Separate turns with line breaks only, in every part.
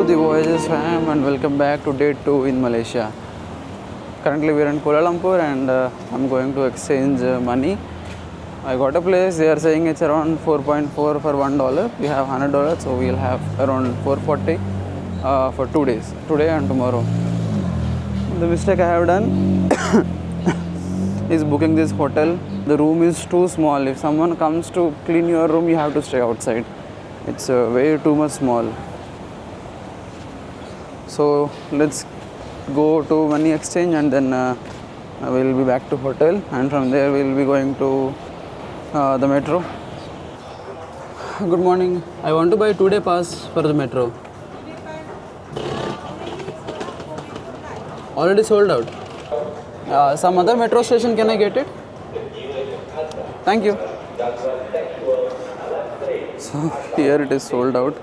the Voyages fam, and welcome back to day 2 in Malaysia. Currently we are in Kuala Lumpur and I'm going to exchange money. I got a place, they are saying it's around 4.4 for $1. We have $100, so we'll have around 440 for 2 days, today and tomorrow. The mistake I have done is booking this hotel. The room is too small. If someone comes to clean your room, you have to stay outside. It's way too much small. So let's go to money exchange and then we'll be back to hotel, and from there we'll be going to the metro. Good morning. I want to buy 2-day pass for the metro. Already sold out. Some other metro station, can I get it? Thank you. So here it is sold out.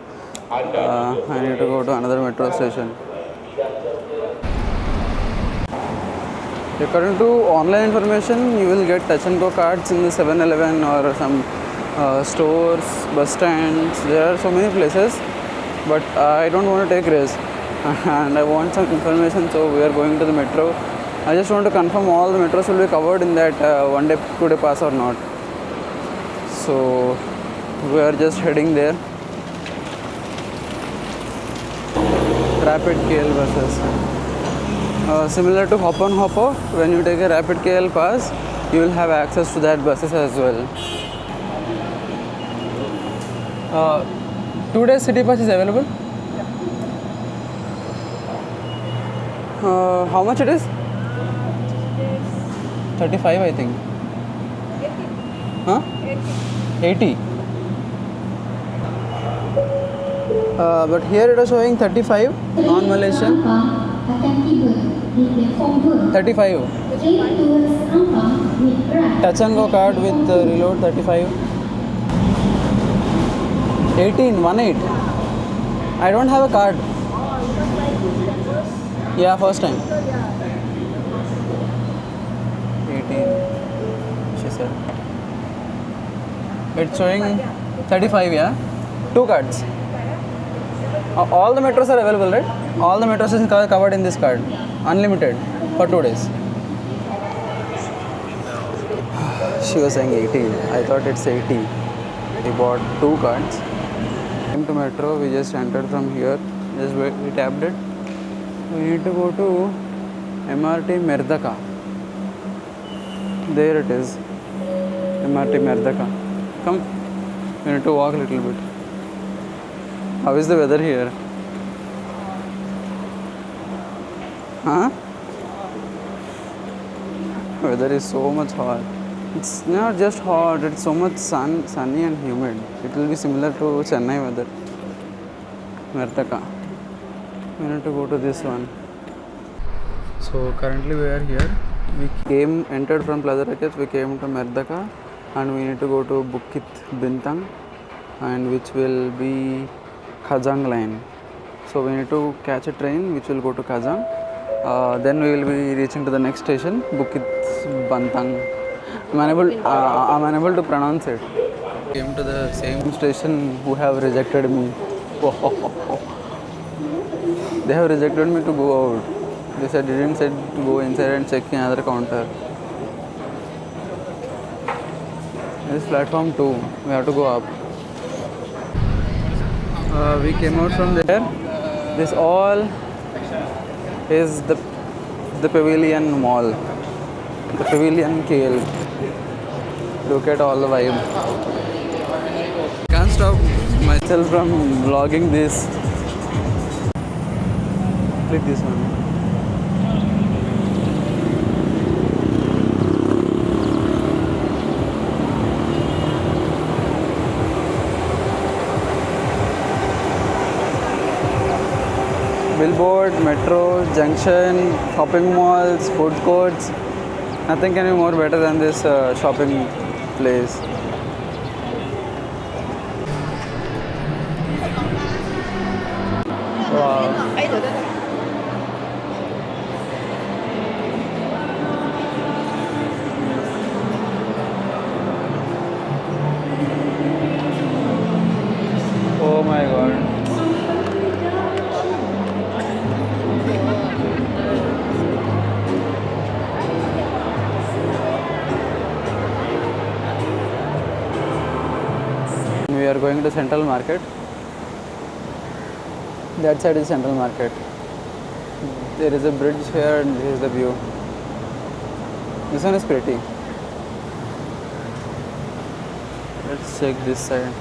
I need to go to another metro station. According to online information, you will get touch and go cards in the 7-Eleven or some stores, bus stands. There are so many places, but I don't want to take risk and I want some information, so we are going to the metro. I just want to confirm all the metros will be covered in that 1-day, 2-day pass or not. So we are just heading there. Rapid KL buses. Similar to Hop on Hop Off, when you take a Rapid KL pass, you will have access to that buses as well. 2 days city pass is available? How much it is? 35, I think. 80. But here it is showing 35 non-Malaysian. 35. Touch and go card with reload 35. 18, 18. I don't have a card. Yeah, first time. 18, she said. It's showing 35, yeah? 2 cards. All the metros are available, right? All the metros are covered in this card. Unlimited for 2 days. She was saying 18. I thought it's 80. We bought 2 cards. Came to metro. We just entered from here. Just wait, we tapped it. We need to go to MRT Merdaka. There it is. MRT Merdaka. Come. We need to walk a little bit. How is the weather here? Huh? Weather is so much hot. It's not just hot, it's so much sunny and humid. It will be similar to Chennai weather. Merdaka. We need to go to this one. So currently we are here. We entered from Plaza Racket, we came to Merdaka, and we need to go to Bukit Bintang, and which will be Kajang line. So we need to catch a train which will go to Kajang. Then we will be reaching to the next station, Bukit Bintang. I'm unable to pronounce it. Came to the same station who have rejected me. They have rejected me to go out. They said didn't say to go inside and check another counter. This is platform 2. We have to go up. We came out from there. This all is the Pavilion Mall, the Pavilion KL. Look at all the vibe. Can't stop myself from vlogging this. Click this one. Billboard, metro, junction, shopping malls, food courts. Nothing can be more better than this shopping place. Wow. Oh my god. going to Central Market. That side is Central Market. There is a bridge here and this is the view. This one is pretty. Let's check this side.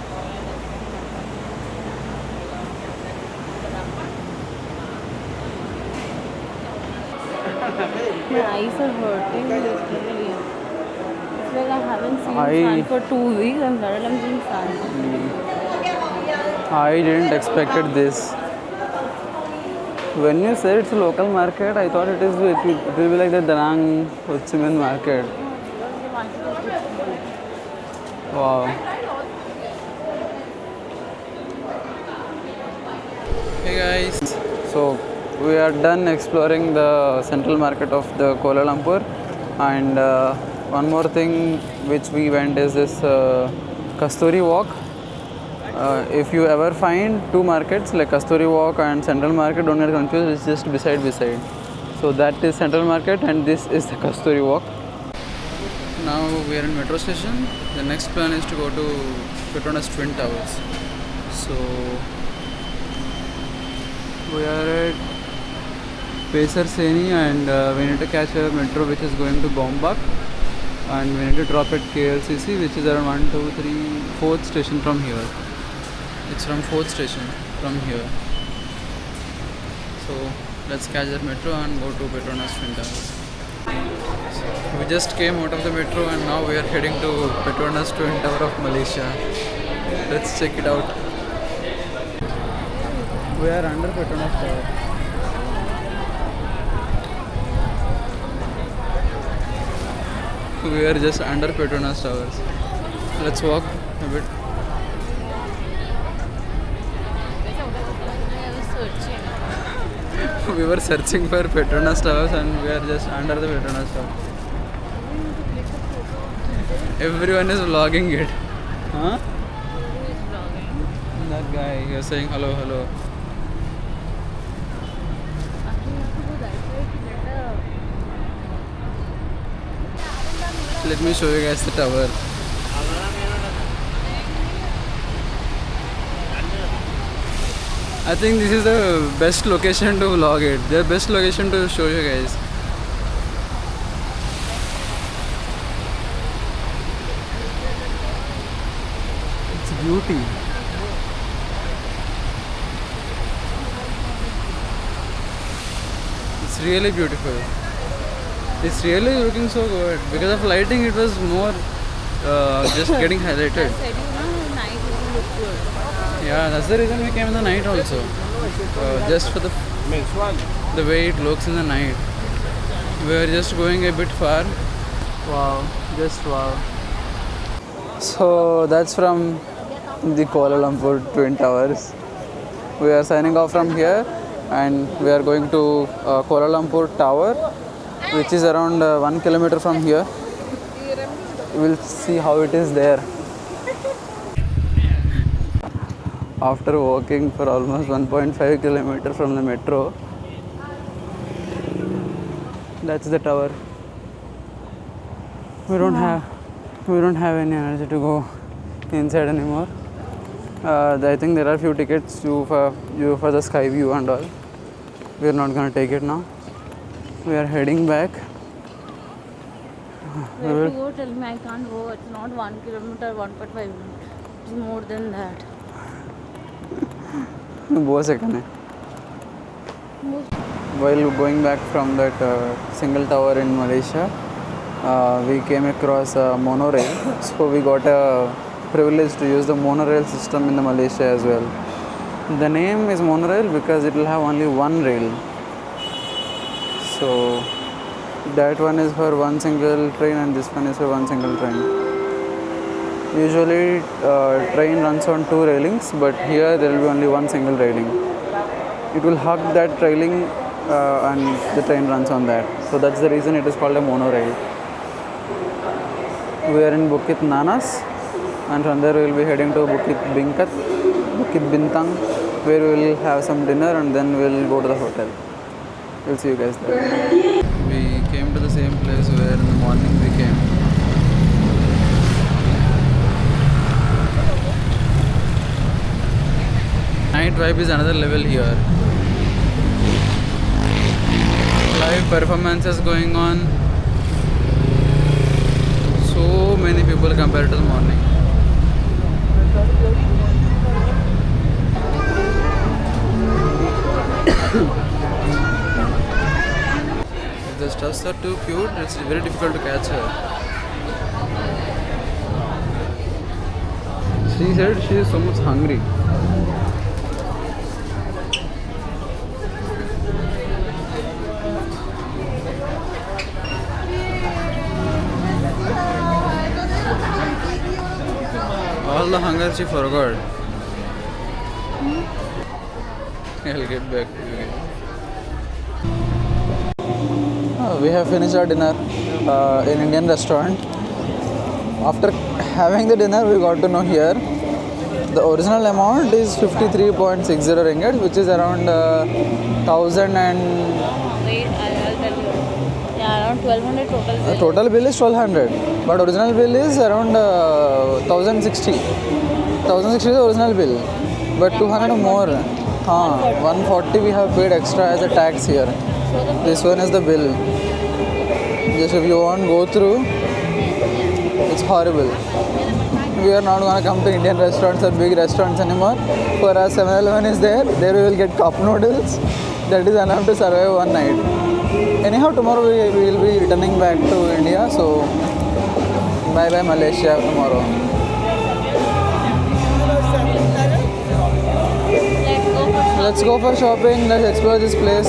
My eyes are hurting literally. It's like I haven't seen sun for 2 weeks and suddenly I'm seeing sun.
I didn't expected this. When you said it's a local market, I thought it will be like the Danang Ho Chi Minh market. Wow. Hey guys. So we are done exploring the central market of the Kuala Lumpur, and one more thing which we went is this Kasturi Walk. If you ever find two markets like Kasturi Walk and Central Market, don't get confused, it's just beside. So that is Central Market and this is the Kasturi Walk. Now we are in metro station. The next plan is to go to Petronas Twin Towers. So we are at Pesar Seni and we need to catch a metro which is going to Gombak, and we need to drop at KLCC, which is around 1, 2, 3, 4th station from here. It's from 4th station from here. So let's catch that metro and go to Petronas Twin Towers. We just came out of the metro and now we are heading to Petronas Twin Tower of Malaysia. Let's check it out. We are under Petronas Tower. We are just under Petronas Towers. Let's walk a bit. We were searching for Petronas Towers and we are just under the Petronas Tower. Everyone is vlogging it. Huh?
Who is vlogging?
That guy, he was saying hello, hello. Let me show you guys the tower. I think this is the best location to vlog it. The best location to show you guys. It's beauty. It's really beautiful. It's really looking so good. Because of lighting, it was more just getting highlighted.
I said night it will look good.
Yeah, that's the reason we came in the night also. Just for the way it looks in the night. We are just going a bit far. Wow, just wow. So that's from the Kuala Lumpur Twin Towers. We are signing off from here and we are going to Kuala Lumpur Tower, which is around 1 kilometer from here. We'll see how it is there. After walking for almost 1.5 kilometers from the metro, that's the tower. We don't have any energy to go inside anymore. I think there are few tickets for the sky view and all. We are not gonna take it now. We are heading back.
Where to go? Tell me, I can't go. It's not 1 kilometer, 1.5 kilometers. It's more than that. While going back from that single tower in Malaysia, we came across a monorail. So we got a privilege to use the monorail system in the Malaysia as well. The name is monorail because it will have only one rail. So that one is for one single train and this one is for one single train. Usually train runs on two railings, but here there will be only one single railing. It will hug that railing and the train runs on that. So that's the reason it is called a monorail. We are in Bukit Nanas and from there we will be heading to Bukit Bintang, where we will have some dinner and then we will go to the hotel. We'll see you guys there. We came to the same place where in the morning we came. night vibe is another level here. Live performances going on. So many people compared to the morning. The stuffs are too cute, it's very difficult to catch her. She said she is so much hungry. All the hunger she forgot. I'll get back to you again. We have finished our dinner in Indian restaurant. After having the dinner, we got to know here the original amount is 53.60 ringgit, which is around 1000 and
Wait, I'll tell you. Yeah, around 1200 total bill.
total bill is 1200, but original bill is around 1060. 1060 is the original bill, but 200 more. 140 we have paid extra as a tax here. This one is the bill. Just if you want go through, it's horrible. We are not gonna come to Indian restaurants or big restaurants anymore. For us, 7-Eleven is there. There we will get cup noodles. That is enough to survive one night. Anyhow, tomorrow we will be returning back to India. So bye bye Malaysia tomorrow.
Let's
Let's
go for
go for shopping. Let's explore this place.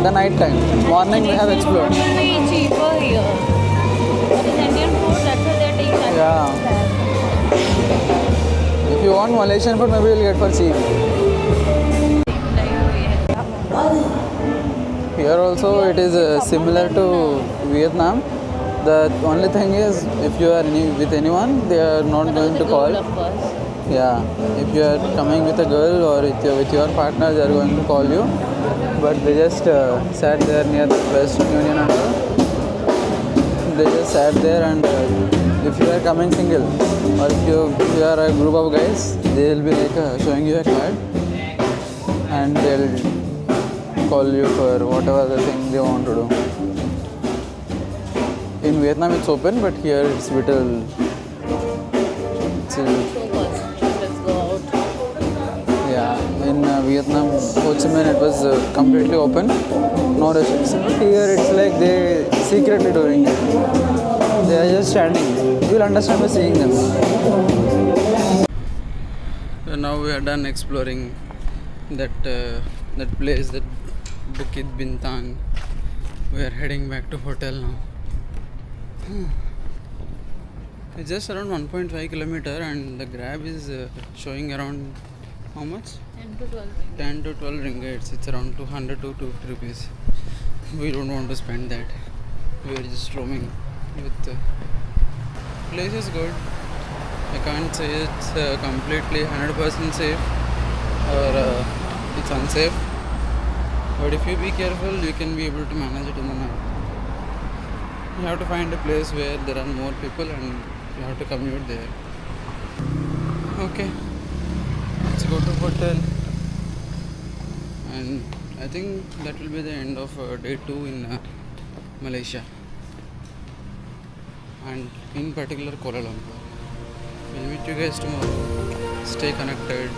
The night time. Morning we have explored.
It will be cheaper here. It is Indian food, that's why they're taking that.
Yeah. If you want Malaysian food, maybe you'll get for cheap. Here also it is similar to Vietnam. The only thing is if you are with anyone, they are not going to call.
Of course.
Yeah. If you are coming with a girl or with your partner, they are going to call you. But they just sat there near the Western Union and all. They just sat there and if you are coming single or if you are a group of guys, they will be like showing you a card and they'll call you for whatever the thing they want to do. In Vietnam it's open, but here it's little
So first, let's go out.
yeah. In Vietnam, Ho Chi Minh, it was completely open, no restrictions. Here it's like they secretly doing it. They are just standing. You'll understand by seeing them. So now we are done exploring that place, that Bukit Bintang. We are heading back to hotel now. It's just around 1.5 kilometer and the Grab is showing around how much?
10 to 12.
10 to 12 ringgits. It's around 200 to 250 rupees. We don't want to spend that. We are just roaming with place is good. I can't say it's completely 100% safe or it's unsafe. But if you be careful, you can be able to manage it in the night. You have to find a place where there are more people and you have to commute there. Okay, let's go to hotel. And I think that will be the end of day 2 in Malaysia. And in particular Kuala Lumpur. We'll meet you guys tomorrow. Stay connected.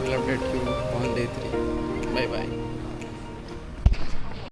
We'll update you on day 3. Bye bye.